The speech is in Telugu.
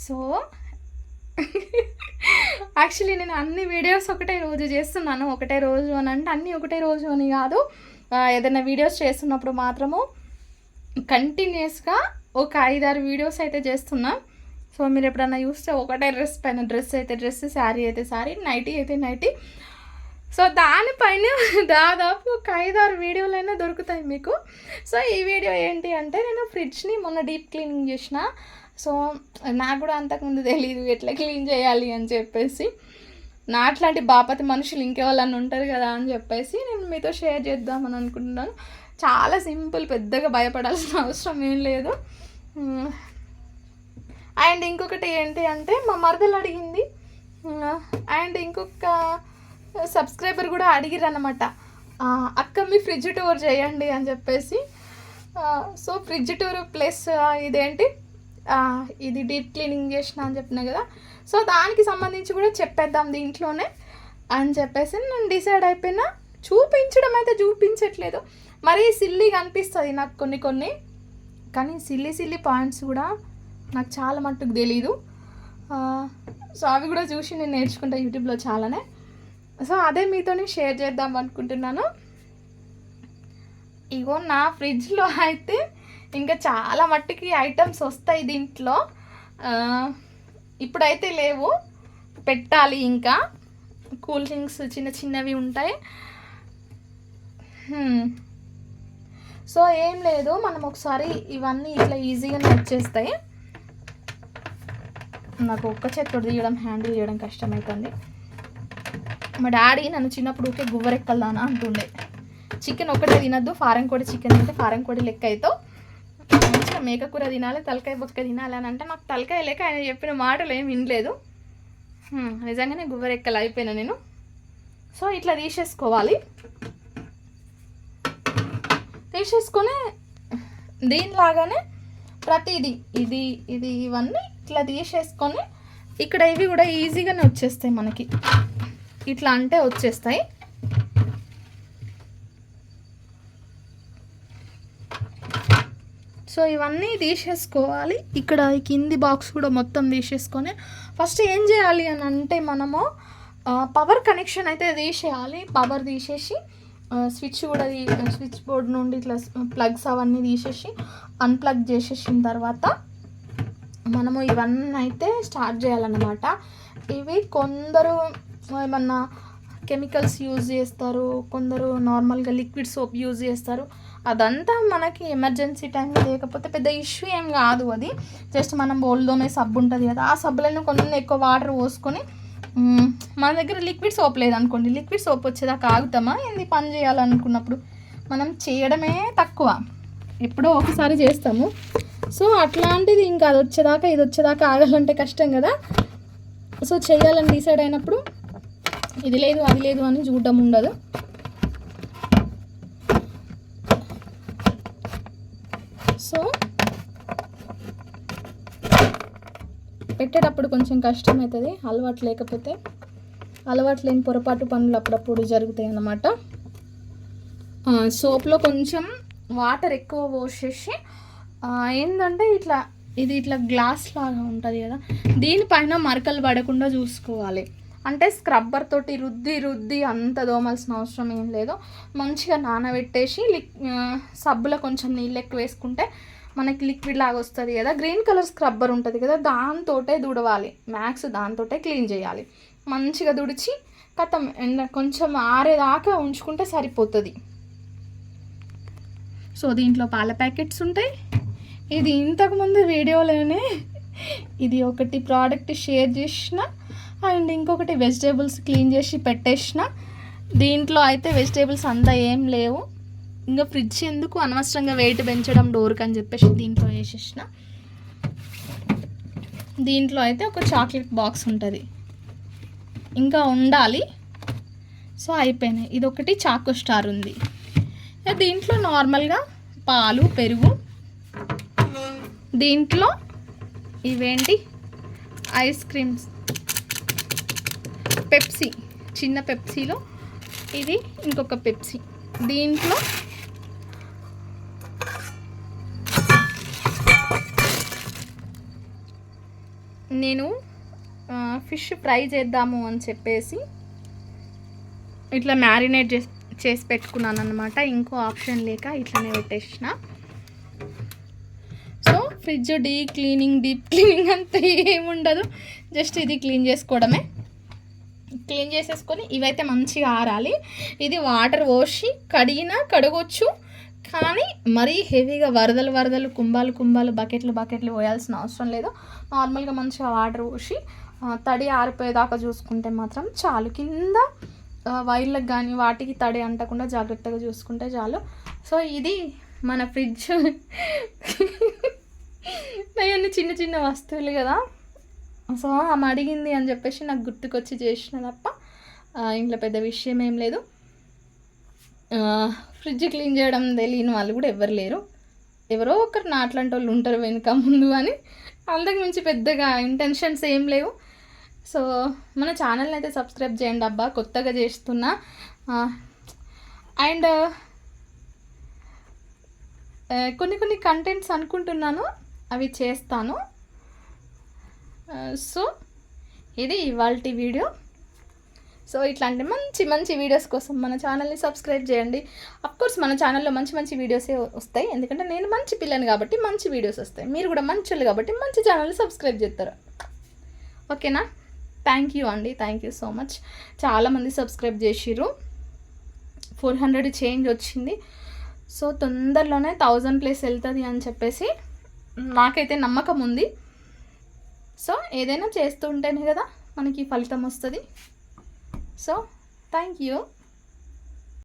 సో యాక్చువల్లీ నేను అన్ని వీడియోస్ ఒకటే రోజు చేస్తున్నాను. ఒకటే రోజు అని అంటే అన్నీ ఒకటే రోజు అని కాదు. ఏదైనా వీడియోస్ చేస్తున్నప్పుడు మాత్రము కంటిన్యూస్గా ఒక 5-6 వీడియోస్ అయితే చేస్తున్నా. సో మీరు ఎప్పుడన్నా చూస్తే ఒకటే డ్రెస్ పైన డ్రెస్ అయితే డ్రెస్, శారీ అయితే శారీ, నైటీ అయితే నైటీ. సో దానిపైన దాదాపు ఒక 5-6 వీడియోలైనా దొరుకుతాయి మీకు. సో ఈ వీడియో ఏంటి అంటే నేను ఫ్రిడ్జ్ని మొన్న డీప్ క్లీనింగ్ చేసిన. సో నాకు కూడా అంతకుముందు తెలియదు ఎట్లా క్లీన్ చేయాలి అని చెప్పేసి. నా అట్లాంటి బాపతి మనుషులు ఇంకెవరన్నా ఉంటారు కదా అని చెప్పేసి నేను మీతో షేర్ చేద్దామని అనుకుంటున్నాను. చాలా సింపుల్, పెద్దగా భయపడాల్సిన అవసరం ఏం లేదు. అండ్ ఇంకొకటి ఏంటి అంటే మా మరదలు అడిగింది, అండ్ ఇంకొక సబ్స్క్రైబర్ కూడా అడిగిరన్నమాట, అక్క మీ ఫ్రిడ్జ్ టూర్ చేయండి అని చెప్పేసి. సో ఫ్రిడ్జ్ టూర్ ప్లస్ ఇదేంటి ఇది డీప్ క్లీనింగ్ చేసిన అని చెప్పినా కదా. సో దానికి సంబంధించి కూడా చెప్పేద్దాం దీంట్లోనే అని చెప్పేసి నేను డిసైడ్ అయిపోయినా. చూపించడం అయితే చూపించట్లేదు, మరీ సిల్లీగా అనిపిస్తుంది నాకు కొన్ని, కానీ సిల్లీ పాయింట్స్ కూడా నాకు చాలా మట్టుకు తెలీదు. సో అవి కూడా చూసి నేను నేర్చుకుంటా యూట్యూబ్లో చాలానే. సో అదే మీతోనే షేర్ చేద్దాం అనుకుంటున్నాను. ఇగో నా ఫ్రిడ్జ్లో అయితే ఇంకా చాలా మట్టుకి ఐటమ్స్ వస్తాయి దీంట్లో. ఇప్పుడైతే లేవు, పెట్టాలి. ఇంకా కూల్ డ్రింక్స్ చిన్నవి ఉంటాయి. సో ఏం లేదు, మనం ఒకసారి ఇవన్నీ ఇట్లా ఈజీగానే వచ్చేస్తాయి. నాకు ఒక్క చేతితో తీయడం, హ్యాండిల్ చేయడం కష్టమవుతుంది. మా డాడీ నన్ను చిన్నప్పుడు ఊకే గువ్వరెక్కల్దానా అంటుండే. చికెన్ ఒకటే తినద్దు, ఫారెన్ కోడి చికెన్ తింటే ఫారెన్ కోడి లెక్క అవుతావు, మంచిగా మేకకూర తినాలి, తలకాయ బొక్క తినాలి అని అంటే నాకు తలకాయ లేక ఆయన చెప్పిన మాటలు ఏం వినలేదు. నిజంగానే గువ్వరెక్కలు అయిపోయినా నేను. సో ఇట్లా తీసేసుకోవాలి. తీసేసుకొని దీనిలాగానే ప్రతిదీ ఇది ఇవన్నీ ఇట్లా తీసేసుకొని ఇక్కడ ఇవి కూడా ఈజీగానే వచ్చేస్తాయి మనకి. ఇట్లా అంటే వచ్చేస్తాయి. సో ఇవన్నీ తీసేసుకోవాలి. ఇక్కడ కింది బాక్స్ కూడా మొత్తం తీసేసుకొని ఫస్ట్ ఏం చేయాలి అని అంటే మనము పవర్ కనెక్షన్ అయితే తీసేయాలి. పవర్ తీసేసి స్విచ్ కూడా స్విచ్ బోర్డ్ నుండి ఇట్లా ప్లగ్స్ అవన్నీ తీసేసి అన్ప్లగ్ చేసేసిన తర్వాత మనము ఇవన్నీ అయితే స్టార్ట్ చేయాలన్నమాట. ఇవి కొందరు ఏమన్నా కెమికల్స్ యూజ్ చేస్తారు, కొందరు నార్మల్గా లిక్విడ్ సోప్ యూజ్ చేస్తారు. అదంతా మనకి ఎమర్జెన్సీ టైంలో లేకపోతే పెద్ద ఇష్యూ ఏం కాదు. అది జస్ట్ మనం బోల్దోమే సబ్బు ఉంటుంది కదా, ఆ సబ్బులను కొంచెం ఎక్కువ వాటర్ పోసుకొని, మన దగ్గర లిక్విడ్ సోప్ లేదనుకోండి, లిక్విడ్ సోప్ వచ్చేదాకా ఆగుతామా ఏంది పని చేయాలనుకున్నప్పుడు? మనం చేయడమే తక్కువ, ఎప్పుడో ఒకసారి చేస్తాము. సో అట్లాంటిది ఇంకా అది వచ్చేదాకా ఇది వచ్చేదాకా ఆగాలంటే కష్టం కదా. సో చేయాలని డిసైడ్ అయినప్పుడు ఇది లేదు అది లేదు అని చూడడం ఉండదు. సో పెట్టేటప్పుడు కొంచెం కష్టం అవుతుంది, అలవాటు లేకపోతే. అలవాటు లేని పొరపాటు పనులు అప్పుడప్పుడు జరుగుతాయి అన్నమాట. సోప్లో కొంచెం వాటర్ ఎక్కువ పోసేసి ఏంటంటే ఇట్లా గ్లాస్ లాగా ఉంటుంది కదా, దీనిపైన మరకలు పడకుండా చూసుకోవాలి. అంటే స్క్రబ్బర్ తోటి రుద్ది అంత దోమాల్సిన అవసరం ఏం లేదు. మంచిగా నానబెట్టేసి సబ్బులో కొంచెం నీళ్ళు ఎక్కువ వేసుకుంటే మనకి లిక్విడ్ లాగా వస్తుంది కదా. గ్రీన్ కలర్ స్క్రబ్బర్ ఉంటుంది కదా, దాంతోటే దుడవాలి, మ్యాక్స్ దాంతోటే క్లీన్ చేయాలి. మంచిగా దుడిచి కథం కొంచెం ఆరేదాకా ఉంచుకుంటే సరిపోతుంది. సో దీంట్లో పాల ప్యాకెట్స్ ఉంటాయి. ఇది ఇంతకుముందు వీడియోలోనే ఇది ఒకటి ప్రోడక్ట్ షేర్ చేసిన, అండ్ ఇంకొకటి వెజిటేబుల్స్ క్లీన్ చేసి పెట్టేసిన. దీంట్లో అయితే వెజిటేబుల్స్ అంతా ఏం లేవు. ఇంకా ఫ్రిడ్జ్ ఎందుకు అనవసరంగా వెయిట్ పెంచడం డోర్కి అని చెప్పేసి దీంట్లో వేసేసిన. దీంట్లో అయితే ఒక చాక్లెట్ బాక్స్ ఉంటుంది, ఇంకా ఉండాలి. సో అయిపోయినాయి. ఇది ఒకటి చాకో స్టార్ ఉంది. దీంట్లో నార్మల్గా పాలు, పెరుగు, దీంట్లో ఇవేంటి ఐస్ క్రీమ్స్, పెప్సీ, చిన్న పెప్సీలో ఇది ఇంకొక పెప్సీ. దీంట్లో నేను ఫిష్ ఫ్రై చేద్దాము అని చెప్పేసి ఇట్లా మ్యారినేట్ చేసి పెట్టుకున్నాను అనమాట. ఇంకో ఆప్షన్ లేక ఇట్లానే పెట్టేసిన. సో ఫ్రిడ్జ్ డీప్ క్లీనింగ్ అంతా ఏముండదు, జస్ట్ ఇది క్లీన్ చేసుకోవడమే. క్లీన్ చేసేసుకొని ఇవైతే మంచిగా ఆరాలి. ఇది వాటర్ పోసి కడగొచ్చు, కానీ మరీ హెవీగా వరదలు కుంభాలు బకెట్లు పోయాల్సిన అవసరం లేదు. నార్మల్గా మంచిగా వాటర్ పోసి తడి ఆరిపోయేదాకా చూసుకుంటే మాత్రం చాలు. కింద వైర్లకు కానీ వాటికి తడి అంటకుండా జాగ్రత్తగా చూసుకుంటే చాలు. సో ఇది మన ఫ్రిడ్జ్. అవన్నీ చిన్న వస్తువులు కదా, సో ఆమె అడిగింది అని చెప్పేసి నాకు గుర్తుకొచ్చి చేసిన తప్ప ఇంట్లో పెద్ద విషయం ఏం లేదు. ఫ్రిడ్జ్ క్లీన్ చేయడం తెలియని వాళ్ళు కూడా ఎవరు లేరు. ఎవరో ఒకరు నా అట్లాంటి వాళ్ళు ఉంటారు వెనుక ముందు అని, అంతకు మించి పెద్దగా ఇంటెన్షన్స్ ఏం లేవు. సో మన ఛానల్ని అయితే సబ్స్క్రైబ్ చేయండి అబ్బా, కొత్తగా చేస్తున్నా. అండ్ కొన్ని కంటెంట్స్ అనుకుంటున్నాను, అవి చేస్తాను. సో ఇది ఇవాల్టి వీడియో. సో ఇట్లాంటి మంచి వీడియోస్ కోసం మన ఛానల్ని సబ్స్క్రైబ్ చేయండి. అఫ్కోర్స్ మన ఛానల్లో మంచి వీడియోసే వస్తాయి, ఎందుకంటే నేను మంచి పిల్లని కాబట్టి మంచి వీడియోస్ వస్తాయి. మీరు కూడా మంచి వాళ్ళు కాబట్టి మంచి ఛానల్ని సబ్స్క్రైబ్ చేస్తారు. ఓకేనా? థ్యాంక్ యూ అండి, థ్యాంక్ యూ సో మచ్. చాలామంది సబ్స్క్రైబ్ చేసిర్రు, 400 చేంజ్ వచ్చింది. సో తొందరలోనే 1000+ వెళ్తుంది అని చెప్పేసి నాకైతే నమ్మకం ఉంది. సో ఏదైనా చేస్తూ ఉంటేనే కదా మనకి ఫలితం వస్తుంది. So thank you.